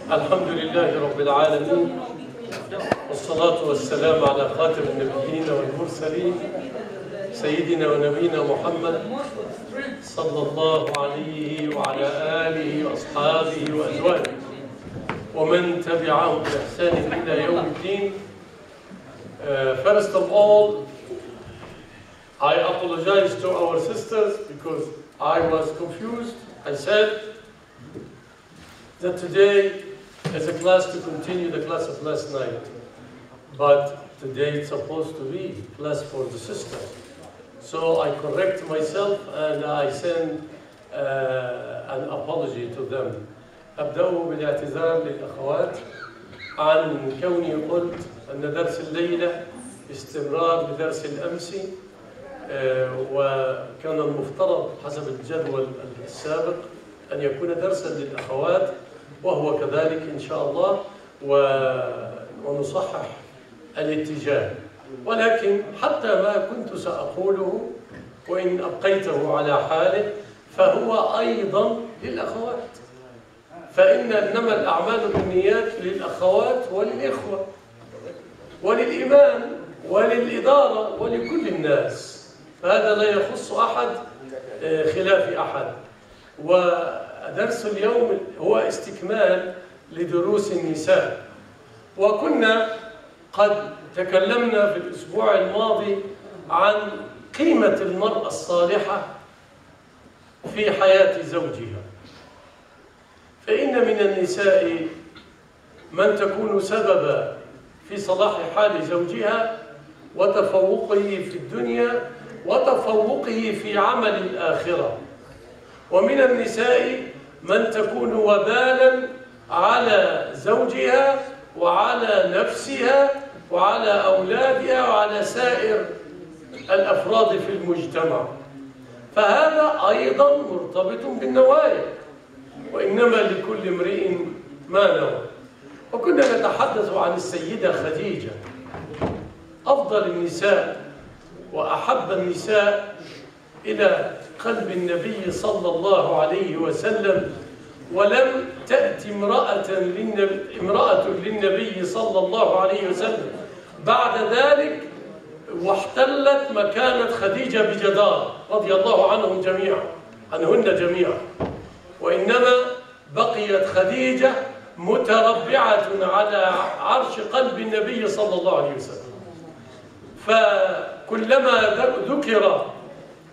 الحمد لله رب العالمين، والصلاة والسلام على خاتم النبيين والمرسلين سيدنا ونبينا محمد صلى الله عليه وعلى آله وأصحابه وأزواجه ومن تبعهم بإحسان إلى يوم الدين. First of all, I apologize to our sisters because I was confused. I said that today is a class to continue the class of last night, but today it's supposed to be class for the sisters. So I correct myself and I send an apology to them. أبدأ بالاعتذار للأخوات عن كوني قلت أن درس الليلة استمرار لدرس الأمس، وكان المفترض حسب الجدول السابق أن يكون درسا للأخوات، وهو كذلك إن شاء الله، ونصحح الاتجاه. ولكن حتى ما كنت سأقوله وإن أبقيته على حاله فهو أيضا للأخوات، فإن إنما الأعمال بالنيات للأخوات وللإخوة وللإمام وللإدارة ولكل الناس، فهذا لا يخص أحد خلاف أحد. ودرس اليوم هو استكمال لدروس النساء، وكنا قد تكلمنا في الأسبوع الماضي عن قيمة المرأة الصالحة في حياة زوجها، فإن من النساء من تكون سببا في صلاح حال زوجها وتفوقه في الدنيا وتفوقه في عمل الآخرة، ومن النساء من تكون وبالا على زوجها وعلى نفسها وعلى أولادها وعلى سائر الأفراد في المجتمع، فهذا أيضا مرتبط بالنوايا، وإنما لكل امرئ ما نوى. وكنا نتحدث عن السيدة خديجة، أفضل النساء وأحب النساء إلى قلب النبي صلى الله عليه وسلم، ولم تأتي امرأة للنبي صلى الله عليه وسلم بعد ذلك واحتلت مكانة خديجة بجدار رضي الله عنهن جميعا، وإنما بقيت خديجة متربعة على عرش قلب النبي صلى الله عليه وسلم. فكلما ذكر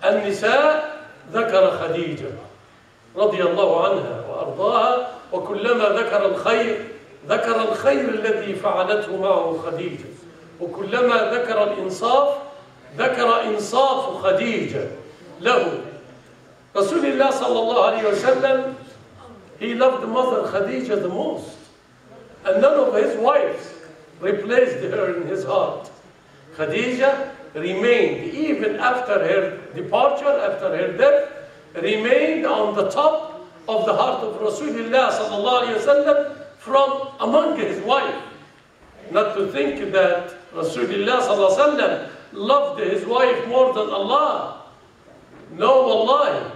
النساء ذكر خديجة رضي الله عنها وأرضاها، وكلما ذكر الخير الذي فعلته معه خديجة، وكلما ذكر الإنصاف ذكر إنصاف خديجة له. رسول الله صلى الله عليه وسلم, he loved Mother Khadija the most, and none of his wives replaced her in his heart. Khadija remained, even after her departure, after her death, remained on the top of the heart of Rasulullah sallallahu alaihi wasallam from among his wife. Not to think that Rasulullah sallallahu alaihi wasallam loved his wife more than Allah. No, wallahi.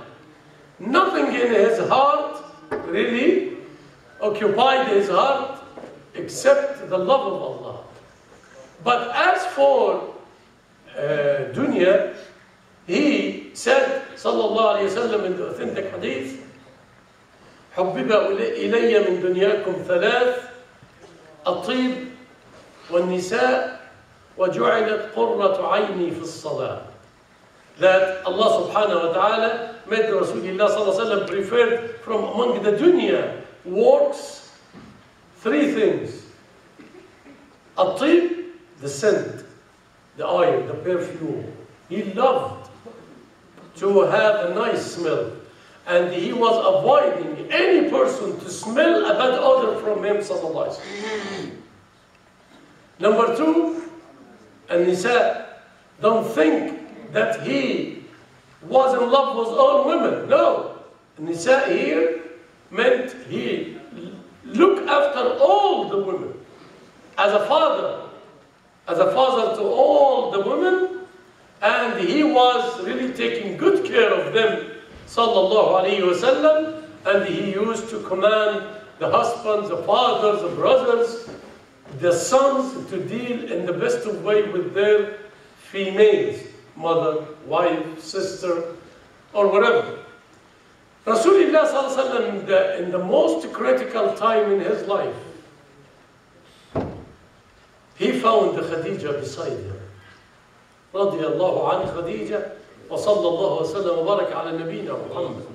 Nothing in his heart really occupied his heart except the love of Allah. But as for dunya, he said sallallahu alayhi wa sallam in the authentic hadith, حبب إلي من دنياكم ثلاث الطيب والنساء وجعلت قرة عيني في الصلاة. That Allah subhanahu wa ta'ala made Rasulullah sallallahu alayhi wa sallam preferred from among the dunya works three things: الطيب, the scent, the oil, the perfume. He loved to have a nice smell, and he was avoiding any person to smell a bad odor from him sallallahu alaihi wasallam. Number two, an-nisa. Don't think that he was in love with all women. No, an-nisa here meant he looked after all the women as a father to all the women, and he was really taking good care of them sallallahu alayhi wa sallam, and he used to command the husbands, the fathers, the brothers, the sons to deal in the best of way with their females, mother, wife, sister, or whatever. Rasulullah sallallahu alaihi wasallam, in the most critical time in his life, he found Khadija beside him. رضي الله عن خديجة وصلى الله وسلم وبارك على نبينا محمد.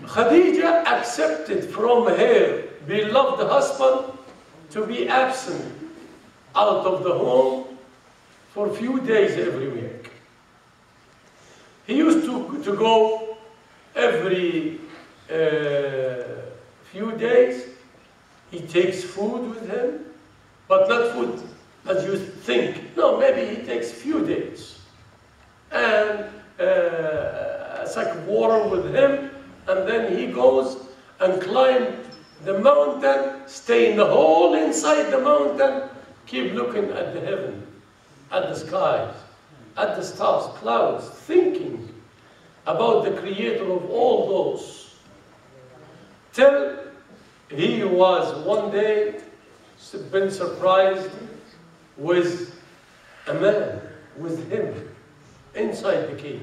Khadija accepted from her beloved husband to be absent out of the home for a few days every week. He used to go every few days. He takes food with him, but not food as you think. No, maybe he takes few days. And a sack of water with him, and then he goes and climbs the mountain, stay in the hole inside the mountain, keep looking at the heaven, at the skies, at the stars, clouds, thinking about the creator of all those. Till he was one day been surprised with a man, with him, inside the cave.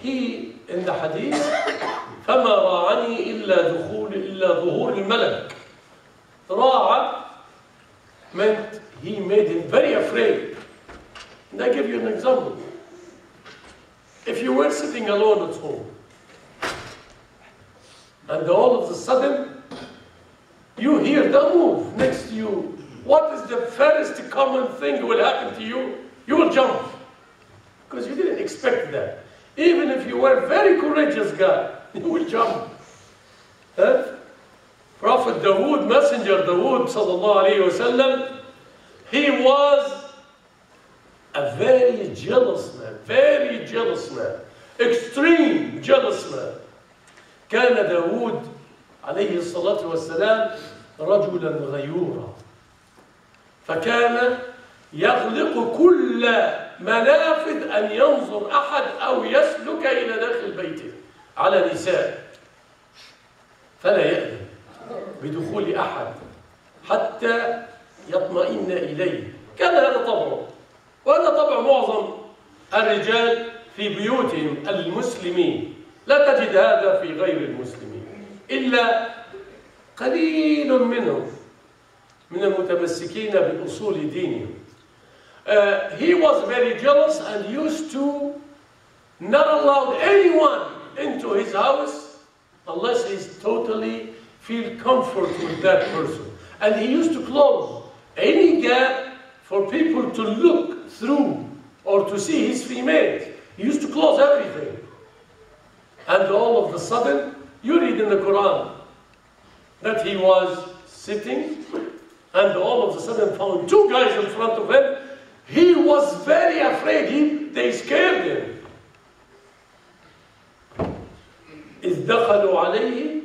He, in the hadith, فَمَا رَاعَنِي إِلَّا ظُهُورِ الْمَلَكِ. Ra'a meant he made him very afraid. And I give you an example. If you were sitting alone at home, and all of a sudden, you hear the move next to you, what is the first common thing that will happen to you? You will jump. Because you didn't expect that. Even if you were a very courageous guy, you will jump. Huh? Prophet Dawood, Messenger Dawood, sallallahu alayhi wasallam, he was a very jealous man, extreme jealous man. كان داود عليه الصلاة والسلام رجلا غيورا، فكان يغلق كل منافذ أن ينظر أحد أو يسلك إلى داخل بيته على نساء، فلا يأذن بدخول أحد حتى يطمئن إليه. كان هذا طبعه، وهذا طبع معظم الرجال في بيوتهم المسلمين. لا تجد هذا في غير المسلمين إلا قليل منهم من المتمسكين بأصول دينهم. He was very jealous and used to not allow anyone into his house unless he's totally feel comfort with that person. And he used to close any gap for people to look through or to see his females. He used to close everything. And all of a sudden, you read in the Quran that he was sitting and all of a sudden found two guys in front of him. He was very afraid. They scared him. إذ دخلوا عليه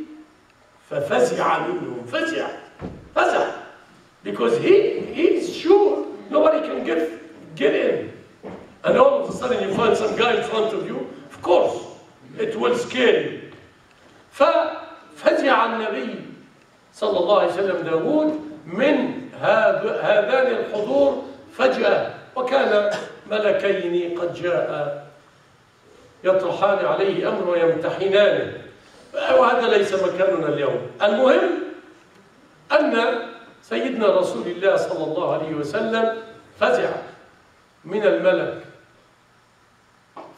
ففزع منهم فزع because he's sure nobody can get in. And all of a sudden you find some guy in front of you, of course it will scare you. ففزع النبي صلى الله عليه وسلم داود من هذان الحضور فجأة، وكان ملكين قد جاء يطرحان عليه أمر ويمتحنانه، وهذا ليس مكاننا اليوم. المهم أن سيدنا رسول الله صلى الله عليه وسلم فزع من الملك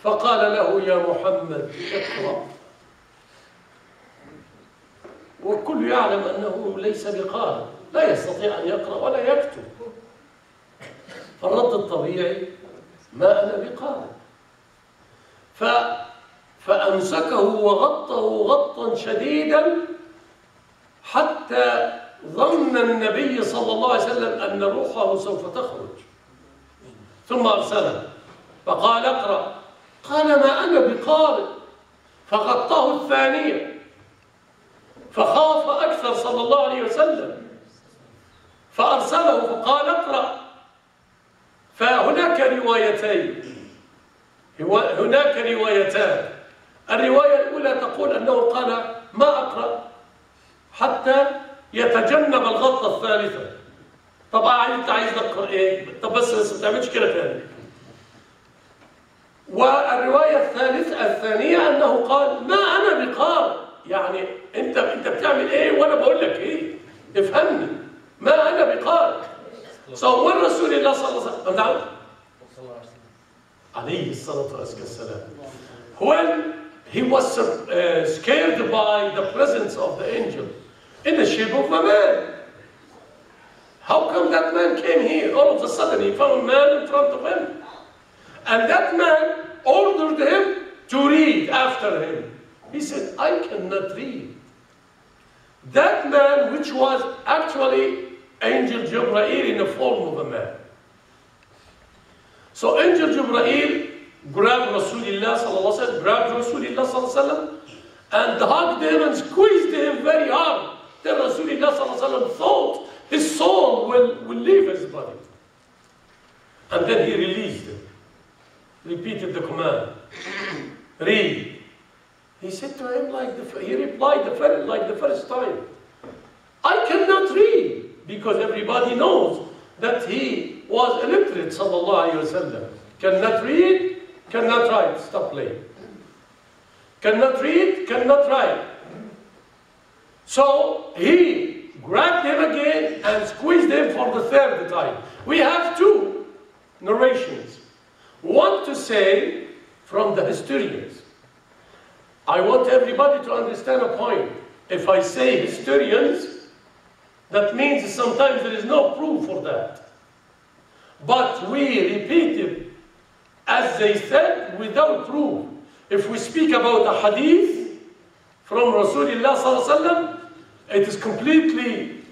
فقال له يا محمد اقرأ، والكل يعلم أنه ليس بقارئ، لا يستطيع أن يقرأ ولا يكتب. فالرد الطبيعي ما أنا بقارئ. فأمسكه وغطه غطا شديدا حتى ظن النبي صلى الله عليه وسلم أن روحه سوف تخرج، ثم أرسله فقال اقرأ، قال ما أنا بقارئ، فغطاه الثانية فخاف أكثر صلى الله عليه وسلم فأرسله فقال اقرأ. فهناك روايتان، الرواية الأولى تقول أنه قال ما أقرأ حتى يتجنب الغلطة الثالثة. طبعا أنت عايز تقرأ إيه؟ طب بس ما تعملش كده تاني. والرواية الثانية أنه قال ما أنا بقارئ، يعني أنت بتعمل إيه وأنا بقول لك إيه؟ افهمني، ما أنا بقارئ. صور رسول الله صلى الله عليه وسلم عليه الصلاة والسلام when he was scared by the presence of the angel in the shape of a man. How come that man came here? All of a sudden he found a man in front of him. And that man ordered him to read after him. He said, I cannot read. That man, which was actually Angel Jibreel in the form of a man. So Angel Jibreel grabbed Rasulullah sallallahu alaihi wasallam, and hugged him and squeezed him very hard. Then Rasulullah sallallahu alaihi wasallam thought his soul will leave his body. And then he released him. Repeated the command. Read. He said to him he replied like the first time. I cannot read, because everybody knows that he was illiterate, sallallahu alayhi wasallam. Cannot read, cannot write. Stop playing. Cannot read, cannot write. So he grabbed him again and squeezed him for the third time. We have two narrations. One to say from the historians. I want everybody to understand a point. If I say historians, that means sometimes there is no proof for that. But we repeat it as they said without proof. If we speak about a hadith from Rasulullah sallallahu alaihi wasallam, it is completely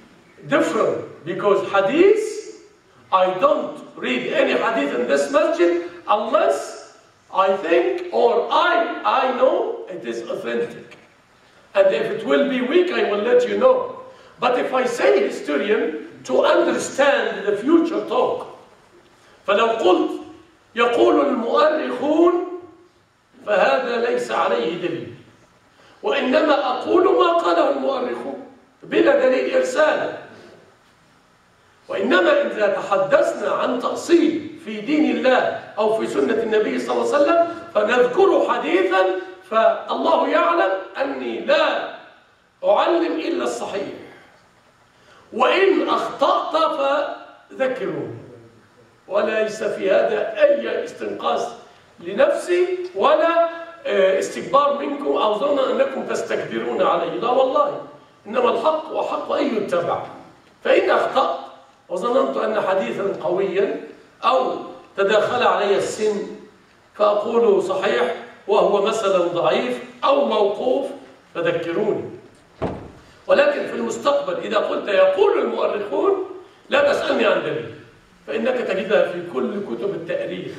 different, because hadith, I don't read any hadith in this masjid unless I think or I know it is authentic. And if it will be weak, I will let you know. But if I say historian, to understand the future talk, فلو قلت يقول المؤرخون فهذا ليس عليه دليل، وإنما أقول ما قاله المؤرخون بلا دليل إرسالا. وإنما إذا تحدثنا عن تأصيل في دين الله أو في سنة النبي صلى الله عليه وسلم فنذكر حديثا، فالله يعلم أني لا أعلم إلا الصحيح، وإن أخطأت فذكروني، وليس في هذا أي استنقاص لنفسي ولا استكبار منكم أو ظن أنكم تستكبرون علي، لا والله، إنما الحق وحق أن يتبع. فإن أخطأت وظننت أن حديثا قويا أو تداخل علي السن فأقول صحيح وهو مثلا ضعيف أو موقوف فذكروني. ولكن في المستقبل إذا قلت يقول المؤرخون لا تسألني عن دليل، فإنك تجدها في كل كتب التاريخ،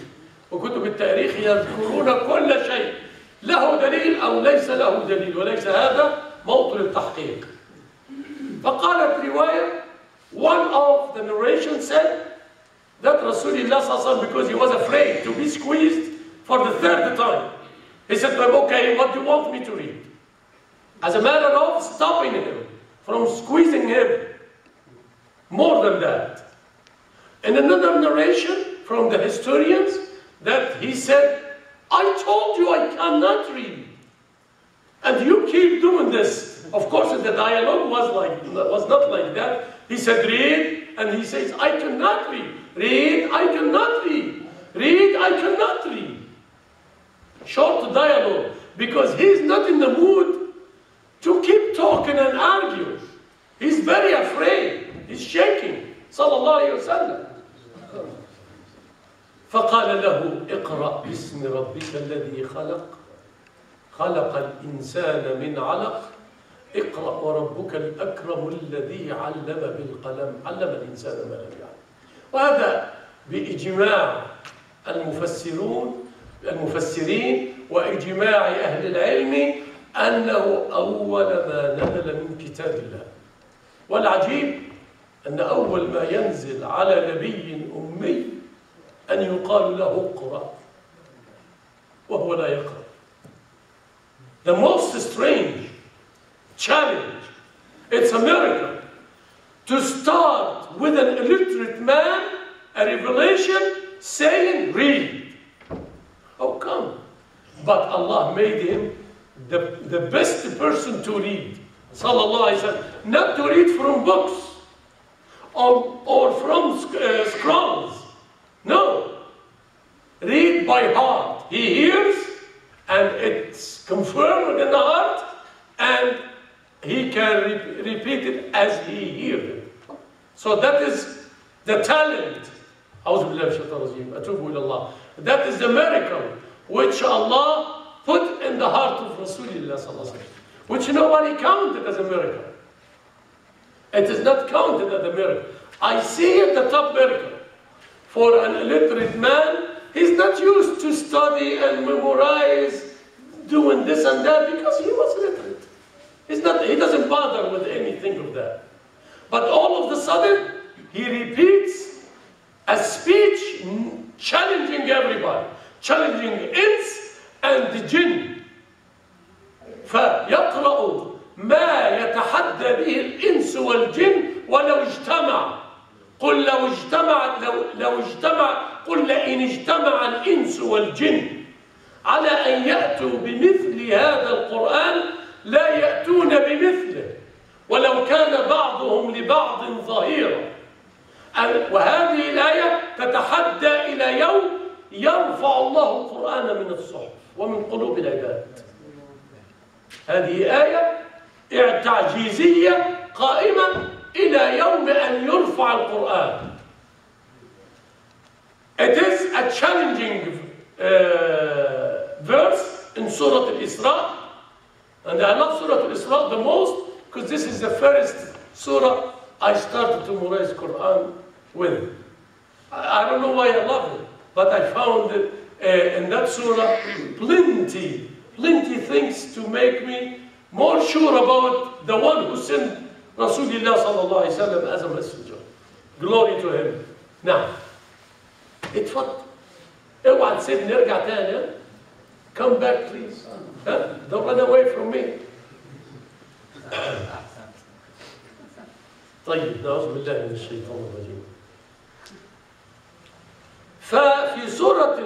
وكتب التاريخ يذكرون كل شيء له دليل أو ليس له دليل، وليس هذا موطن التحقيق. فقالت رواية, one of the narrations said that Rasulullah sallallahu alaihi wasallam, because he was afraid to be squeezed for the third time, he said to him, okay, what do you want me to read? As a matter of stopping him from squeezing him. More than that. In another narration from the historians, that he said, I told you I cannot read, and you keep doing this. Of course, the dialogue was not like that. He said, read, and he says, I cannot read. Read, I cannot read. Read, I cannot read. Short dialogue, because he's not in the mood to keep talking and argue. He's very afraid. He's shaking. Sallallahu alayhi wa sallam. فقال له اقرأ باسم ربك الذي خلق خلق الإنسان من علق اقرأ وربك الأكرم الذي علم بالقلم علم الإنسان ما لم يعلم. وهذا بإجماع المفسرين وإجماع أهل العلم أنه أول ما نزل من كتاب الله. والعجيب أن أول ما ينزل على نبي أمي أن يقال له اقرأ وهو لا يقرأ. the most strange challenge. It's a miracle to start with an illiterate man a revelation saying, read. Oh, come. But Allah made him the best person to read. Sallallahu Alaihi Wasallam. Not to read from books or from scrolls. No. Read by heart. He hears and it's confirmed in the heart and he can repeat it as he hears it. So that is the talent. That is the miracle which Allah put in the heart of Rasulullah, which nobody counted as a miracle. It is not counted as a miracle. I see it the top miracle. For an illiterate man, he's not used to study and memorize, doing this and that, because he was illiterate. He doesn't bother with anything of that. But all of a sudden, he repeats a speech challenging everybody, challenging ins and the jinn. فيقرأ ما يتحدى به الإنس والجن ولو اجتمع. قل لئن اجتمع الإنس والجن على أن يأتوا بمثل هذا القرآن لا يأتون بمثله ولو كان بعضهم لبعض ظهيرا. وهذه الآية تتحدى إلى يوم يرفع الله القرآن من الصحف ومن قلوب العباد. هذه آية تعجيزية قائمة إلى يوم أن يرفع القرآن. It is a challenging verse in Surah Al-Isra, and I love Surah Al-Isra the most because this is the first surah I started to memorize Quran with. I don't know why I love it, but I found in that surah plenty things to make me more sure about the one who sent Rasulullah sallallahu alaihi wasallam as a messenger. Glory to him. Now, it's what? اوعى تسيبني ارجع تاني. Come back please. Don't run away from me. طيب نعوذ بالله من الشيطان الرجيم. ففي سورة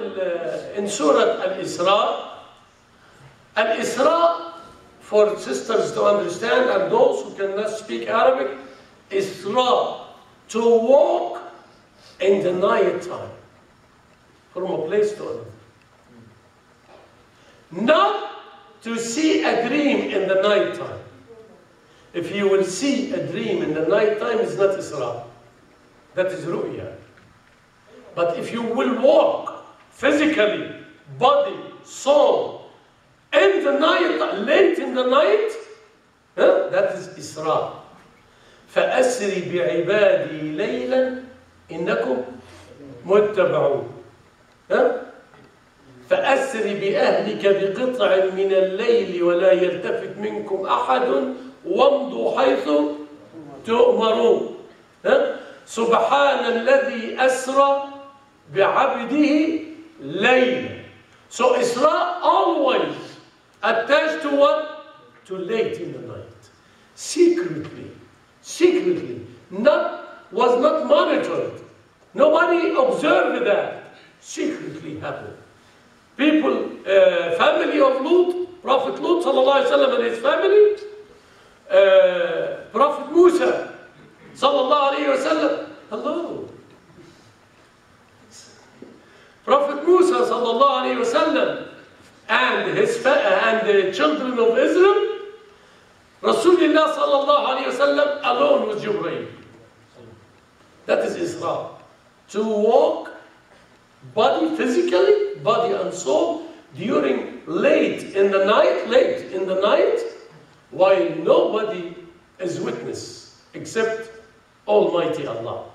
الإسراء, for sisters to understand and those who cannot speak Arabic, Isra, to walk in the night time from a place to another. Not to see a dream in the night time. If you will see a dream in the night time, it's not Isra. That is Ru'ya. But if you will walk physically, body, soul, in the night, late in the night, that is Isra. فَأَسْرِ بِعِبَادِي لَيْلًا إِنَّكُمْ مُتَّبَعُونَ. فأسر بأهلك بقطع من الليل ولا يلتفت منكم أحد وامضوا حيث تؤمرون. سبحان الذي أسرى بعبده ليلا. So Isra always attached to what? To late in the night. Secretly. Was not monitored. Nobody observed that. Secretly happened. People, family of Lut, Prophet Lut sallallahu alaihi wasallam and his family, Prophet Musa sallallahu alaihi wasallam, hello. Prophet Musa sallallahu alaihi wasallam and the children of Israel, Rasulullah sallallahu alaihi wasallam alone with Jibreel. That is Isra. To walk body physically, body and soul, during late in the night, while nobody is witness except Almighty Allah.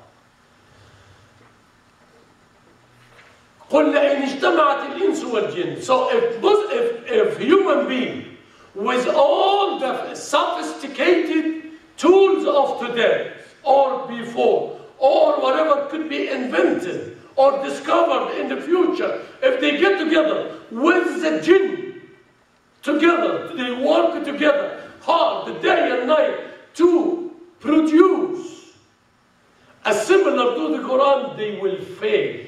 قُلْ لَئِنِ اجْتَمَعَتِ الْإِنسُ وَالْجِنُّ. So if human being with all the sophisticated tools of today or before or whatever could be invented or discovered in the future, if they get together with the jinn together. They work together hard, day and night, to produce a similar to the Quran, they will fail.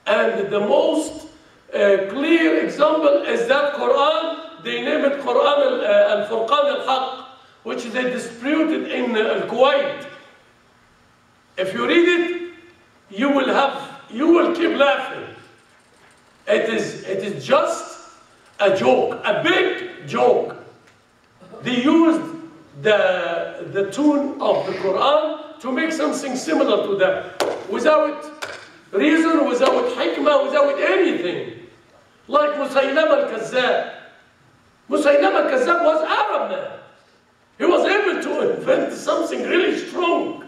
And the most clear example is that Quran, they name it Quran al-Furqan al-Haq, which they disputed in Kuwait. If you read it, you will keep laughing. It is just a joke, a big joke. They used the tune of the Quran to make something similar to that, without reason, without hikmah, without anything. Like Musaylama al-Kazzab. Musaylama al-Kazzab was Arab man. He was able to invent something really strong.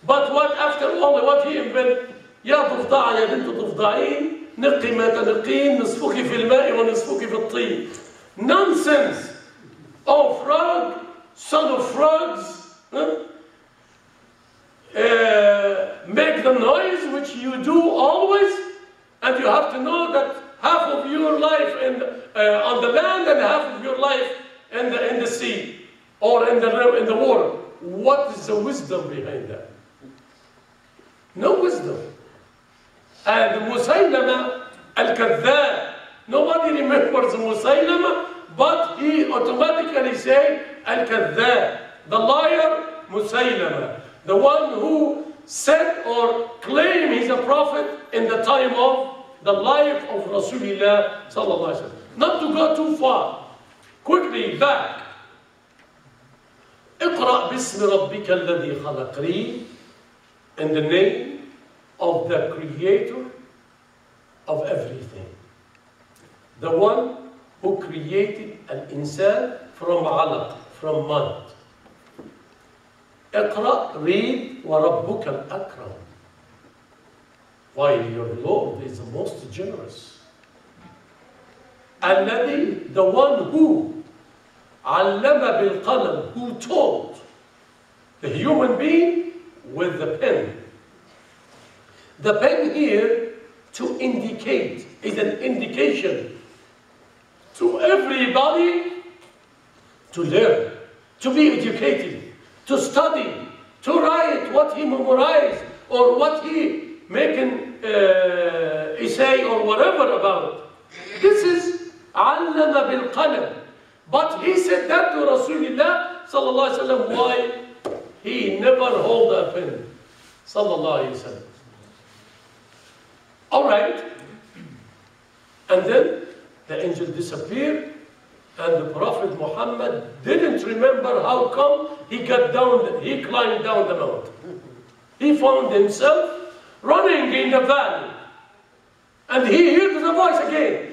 But what after all, what he invented? يا ضفدع يا بنت ضفدعين نقي ما تنقين نصفك في الماء ونصفك في الطين. Nonsense. Oh, frog, son of frogs, make the noise which you do always, and you have to know that half of your life on the land and half of your life in the sea or in the water. What is the wisdom behind that? No wisdom. And Musaylama al-Kadhdhab, nobody remembers Musaylama, but he automatically say al-Kadhdhab, the liar Musaylama, the one who said or claimed he's a prophet in the time of the life of Rasulullah sallallahu alaihi wasallam. Not to go too far, quickly back. اقرأ باسم ربك الذي خلق. Read in the name of the creator of everything. The one who created al-insan from alaq, from mud. اقرأ, read, وَرَبُّكَ الْأَكْرَمُ. While your Lord is the most generous. الذي, the one who علم بالقلم, who taught the human being with the pen. The pen here to indicate is an indication to everybody to learn, to be educated, to study, to write what he memorized or what he make an essay or whatever about. This is علم بالقلم. But he said that to Rasulullah sallallahu alaihi wasallam. Why? He never hold a pen. Sallallahu alaihi wasallam. All right. And then the angel disappeared, and the Prophet Muhammad didn't remember how come he climbed down the mountain. He found himself running in the valley. And he heard the voice again.